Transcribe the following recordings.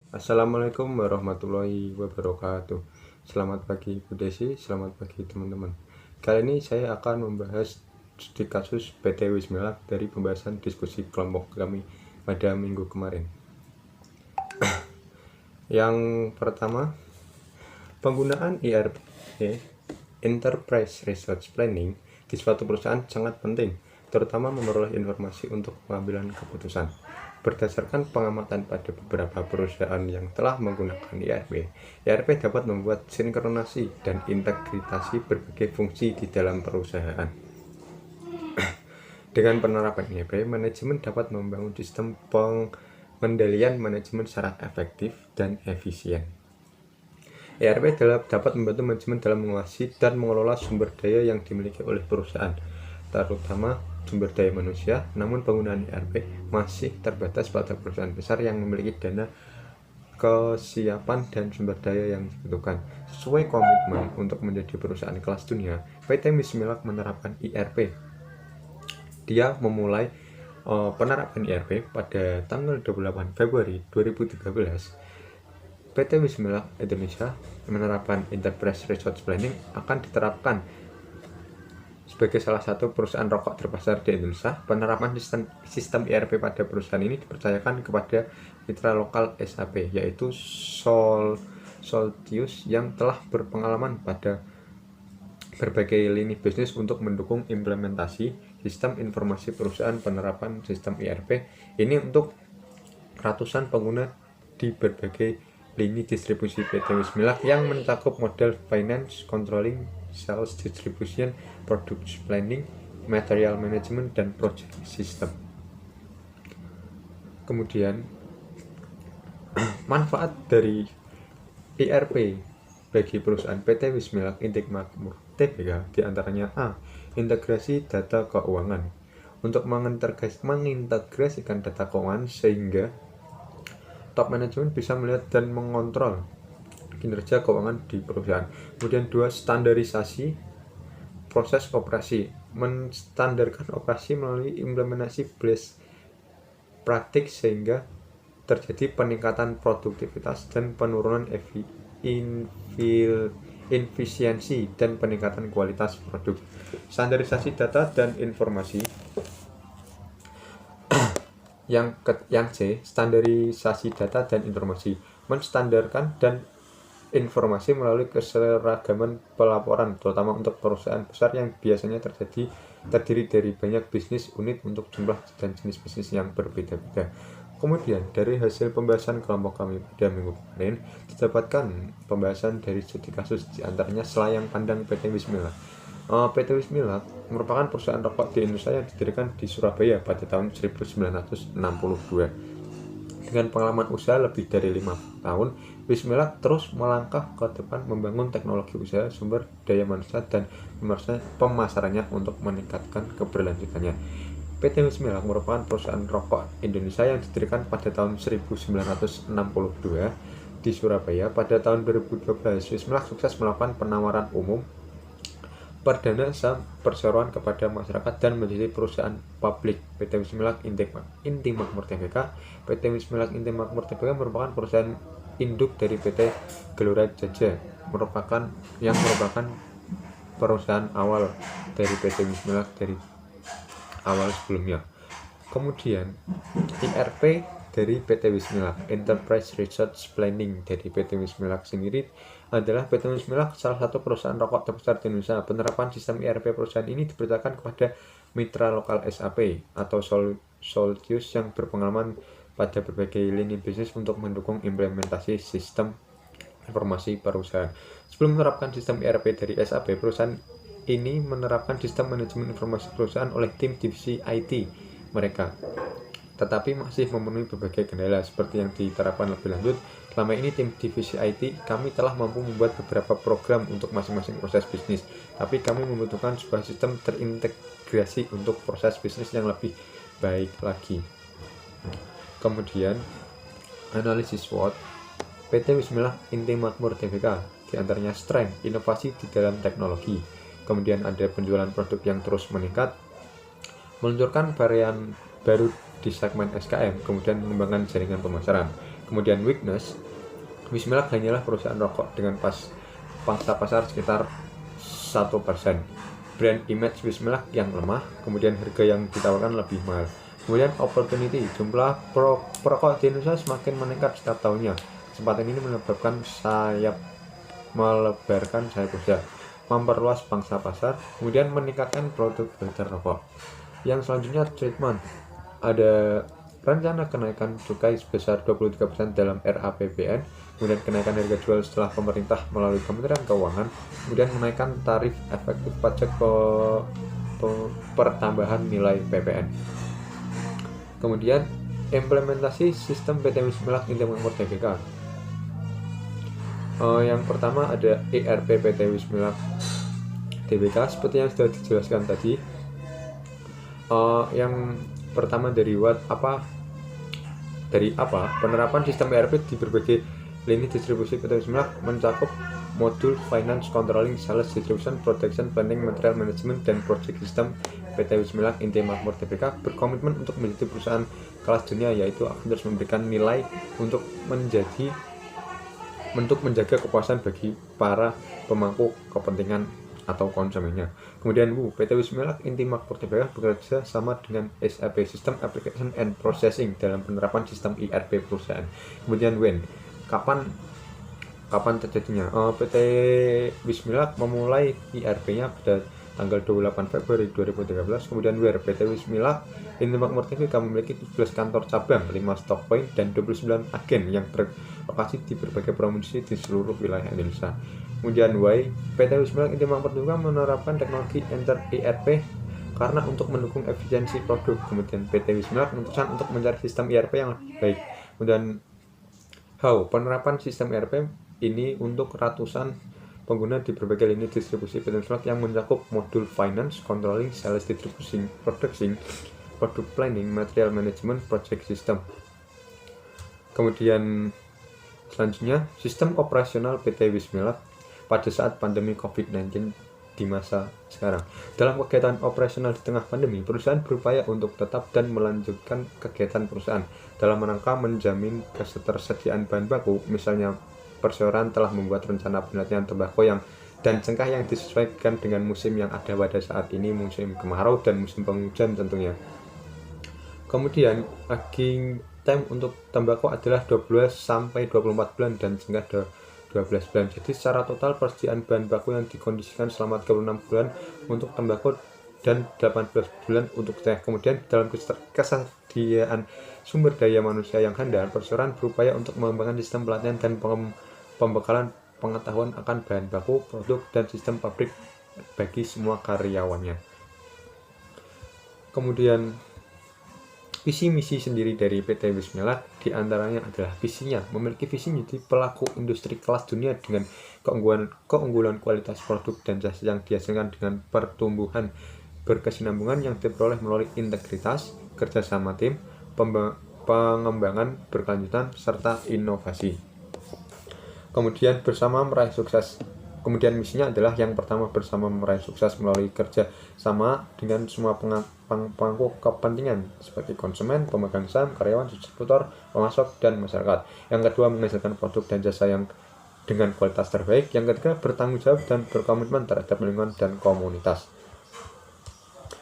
Assalamualaikum warahmatullahi wabarakatuh. Selamat pagi Bu Desi, selamat pagi teman-teman. Kali ini saya akan membahas studi kasus PT Wismilak dari pembahasan diskusi kelompok kami pada minggu kemarin. Yang pertama, penggunaan ERP Enterprise Resource Planning di suatu perusahaan sangat penting, terutama memperoleh informasi untuk pengambilan keputusan. Berdasarkan pengamatan pada beberapa perusahaan yang telah menggunakan ERP dapat membuat sinkronasi dan integrasi berbagai fungsi di dalam perusahaan. Dengan penerapan ERP, manajemen dapat membangun sistem pengendalian manajemen secara efektif dan efisien. ERP dapat membantu manajemen dalam menguasai dan mengelola sumber daya yang dimiliki oleh perusahaan, terutama sumber daya manusia. Namun penggunaan ERP masih terbatas pada perusahaan besar yang memiliki dana, kesiapan, dan sumber daya yang dibutuhkan. Sesuai komitmen untuk menjadi perusahaan kelas dunia, PT Wismilak menerapkan ERP. Dia memulai penerapan ERP pada tanggal 28 Februari 2013. PT Wismilak Indonesia menerapkan Enterprise Resource Planning akan diterapkan sebagai salah satu perusahaan rokok terbesar di Indonesia. Penerapan sistem ERP pada perusahaan ini dipercayakan kepada mitra lokal SAP, yaitu Soltius, yang telah berpengalaman pada berbagai lini bisnis untuk mendukung implementasi sistem informasi perusahaan. Penerapan sistem ERP ini untuk ratusan pengguna di berbagai lini distribusi PT Wismilak yang mencakup model finance, controlling, sales, distribution, product planning, material management, dan project system. Kemudian manfaat dari ERP bagi perusahaan PT Wismilak Intik Makmur Tbk diantaranya: A. Integrasi data keuangan. Untuk mengintegrasikan data keuangan sehingga top manajemen bisa melihat dan mengontrol kinerja keuangan di perusahaan. Kemudian 2. Standarisasi proses operasi. Menstandarkan operasi melalui implementasi best practice sehingga terjadi peningkatan produktivitas dan penurunan efisiensi dan peningkatan kualitas produk. Standarisasi data dan informasi. Yang C, standarisasi data dan informasi. Menstandarkan dan informasi melalui keseragaman pelaporan, terutama untuk perusahaan besar yang biasanya terdiri dari banyak bisnis unit untuk jumlah dan jenis bisnis yang berbeda-beda. Kemudian dari hasil pembahasan kelompok kami pada minggu kemarin, didapatkan pembahasan dari studi kasus, diantaranya selayang pandang PT Wismilak. PT Wismilak merupakan perusahaan rokok di Indonesia yang didirikan di Surabaya pada tahun 1962. Dengan pengalaman usaha lebih dari 5 tahun, Wismilak terus melangkah ke depan membangun teknologi usaha, sumber daya manusia, dan pemasarannya untuk meningkatkan keberlanjutannya. PT Wismilak merupakan perusahaan rokok Indonesia yang didirikan pada tahun 1962 di Surabaya. Pada tahun 2012, Wismilak sukses melakukan penawaran umum perdana saham perseroan kepada masyarakat dan menjadi perusahaan publik. PT Wismilak Inti Makmur Tbk. PT Wismilak Inti Makmur Tbk merupakan perusahaan induk dari PT Gelora Jaya, yang merupakan perusahaan awal dari PT Wismilak dari awal sebelumnya. Kemudian ERP dari PT Wismilak, Enterprise Resource Planning dari PT Wismilak sendiri adalah PT Wismilak salah satu perusahaan rokok terbesar di Indonesia. Penerapan sistem ERP perusahaan ini dipercayakan kepada mitra lokal SAP atau Soltius yang berpengalaman pada berbagai lini bisnis untuk mendukung implementasi sistem informasi perusahaan. Sebelum menerapkan sistem ERP dari SAP, perusahaan ini menerapkan sistem manajemen informasi perusahaan oleh tim divisi IT mereka, tetapi masih memenuhi berbagai kendala seperti yang diterapkan lebih lanjut. Selama ini tim divisi IT kami telah mampu membuat beberapa program untuk masing-masing proses bisnis, tapi kami membutuhkan sebuah sistem terintegrasi untuk proses bisnis yang lebih baik lagi. Kemudian analisis SWOT PT Wismilak Inti Makmur Tbk, diantaranya strength, inovasi di dalam teknologi. Kemudian ada penjualan produk yang terus meningkat, meluncurkan varian baru di segmen SKM, kemudian mengembangkan jaringan pemasaran. Kemudian weakness, Bismillah hanyalah perusahaan rokok dengan pangsa pasar sekitar 1%. Brand image Bismillah yang lemah, kemudian harga yang ditawarkan lebih mahal. Kemudian opportunity, jumlah perokok di Indonesia semakin meningkat setiap tahunnya. Kesempatan ini menyebabkan melebarkan sayap usaha, memperluas pangsa pasar, kemudian meningkatkan produk filter rokok. Yang selanjutnya treatment, ada rencana kenaikan cukai sebesar 23% dalam RAPBN, kemudian kenaikan harga jual setelah pemerintah melalui Kementerian Keuangan, kemudian menaikkan tarif efektif pajak pertambahan nilai PPN. Kemudian implementasi sistem PT Bismillah Intimakmur Tbk. Yang pertama ada ERP PT Bismillah Tbk seperti yang sudah dijelaskan tadi. Yang pertama dari penerapan sistem ERP di berbagai lini distribusi PT Bismillah mencakup modul finance, controlling, sales, distribution, production, planning, material management, dan project system. PT Bismillah Intimakmur Tbk berkomitmen untuk menjadi perusahaan kelas dunia, yaitu akan terus memberikan nilai untuk menjaga kepuasan bagi para pemangku kepentingan atau konsumennya. Kemudian PT Bismillah Intimakmur Tbk bekerja sama dengan SAP System Application and Processing dalam penerapan sistem ERP perusahaan. Kemudian kapan terjadinya? PT Bismillah memulai ERP-nya pada tanggal 28 Februari 2013. Kemudian PT Bismillah Intimakmur Tbk memiliki 17 kantor cabang, 5 stock point, dan 29 agen yang berlokasi di berbagai provinsi di seluruh wilayah Indonesia. Kemudian PT Bismillah Intimakmur Tbk menerapkan teknologi Enter ERP karena untuk mendukung efisiensi produk. Kemudian PT Bismillah memutuskan untuk mencari sistem ERP yang lebih baik. Kemudian penerapan sistem ERP ini untuk ratusan pengguna di berbagai lini distribusi PT Bismillah yang mencakup modul finance, controlling, sales, distribution, production, product planning, material management, project system. Kemudian selanjutnya sistem operasional PT Bismillah pada saat pandemi COVID-19 di masa sekarang. Dalam kegiatan operasional di tengah pandemi, perusahaan berupaya untuk tetap dan melanjutkan kegiatan perusahaan dalam rangka menjamin ketersediaan bahan baku. Misalnya, perseroan telah membuat rencana penelitian tembakau dan cengkeh yang disesuaikan dengan musim yang ada pada saat ini, musim kemarau dan musim penghujan tentunya. Kemudian aging time untuk tembakau adalah 12-24 bulan dan cengkeh 12 bulan. Jadi secara total persediaan bahan baku yang dikondisikan selama 36 bulan untuk tembakau dan 18 bulan untuk cengkeh. Kemudian dalam kesediaan sumber daya manusia yang handal, perseroan berupaya untuk mengembangkan sistem pelatihan dan pembekalan pengetahuan akan bahan baku, produk, dan sistem pabrik bagi semua karyawannya. Kemudian visi misi sendiri dari PT Bismillah diantaranya adalah visinya memiliki visi menjadi pelaku industri kelas dunia dengan keunggulan kualitas produk dan jasa yang dihasilkan dengan pertumbuhan berkesinambungan yang diperoleh melalui integritas, kerjasama tim, pengembangan berkelanjutan, serta inovasi. Kemudian bersama meraih sukses. Kemudian misinya adalah yang pertama, bersama meraih sukses melalui kerja sama dengan semua pemangku kepentingan seperti konsumen, pemegang saham, karyawan, distributor, pemasok, dan masyarakat. Yang kedua, menghasilkan produk dan jasa yang dengan kualitas terbaik. Yang ketiga, bertanggung jawab dan berkomitmen terhadap lingkungan dan komunitas.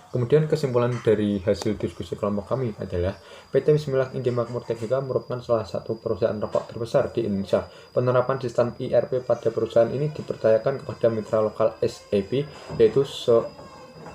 Kemudian kesimpulan dari hasil diskusi kelompok kami adalah PT Bismillah Intimakmur Tbk merupakan salah satu perusahaan rokok terbesar di Indonesia. Penerapan sistem ERP pada perusahaan ini dipercayakan kepada mitra lokal SAP, yaitu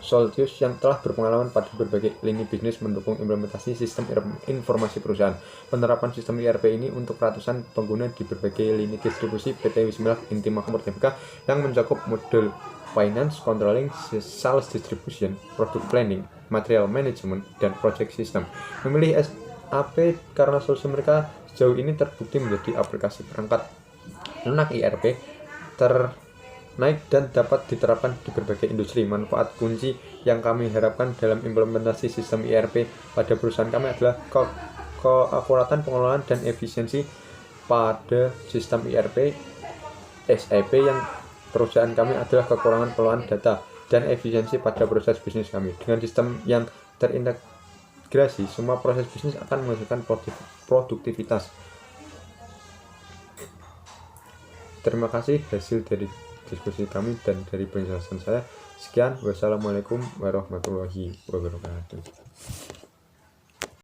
Soltius, yang telah berpengalaman pada berbagai lini bisnis mendukung implementasi sistem informasi perusahaan. Penerapan sistem ERP ini untuk ratusan pengguna di berbagai lini distribusi PT Bismillah Intimakmur Tbk yang mencakup modul finance, controlling, sales, distribution, product planning, material management, dan project system. Memilih SAP karena solusi mereka sejauh ini terbukti menjadi aplikasi perangkat lunak ERP ternaik dan dapat diterapkan di berbagai industri. Manfaat kunci yang kami harapkan dalam implementasi sistem ERP pada perusahaan kami adalah keakuratan pengelolaan dan efisiensi pada sistem ERP SAP yang perusahaan kami adalah kekurangan pengelolaan data dan efisiensi pada proses bisnis kami. Dengan sistem yang terintegrasi, semua proses bisnis akan menghasilkan produktivitas Terima kasih hasil dari diskusi kami dan dari penjelasan saya. Sekian, wassalamualaikum warahmatullahi wabarakatuh.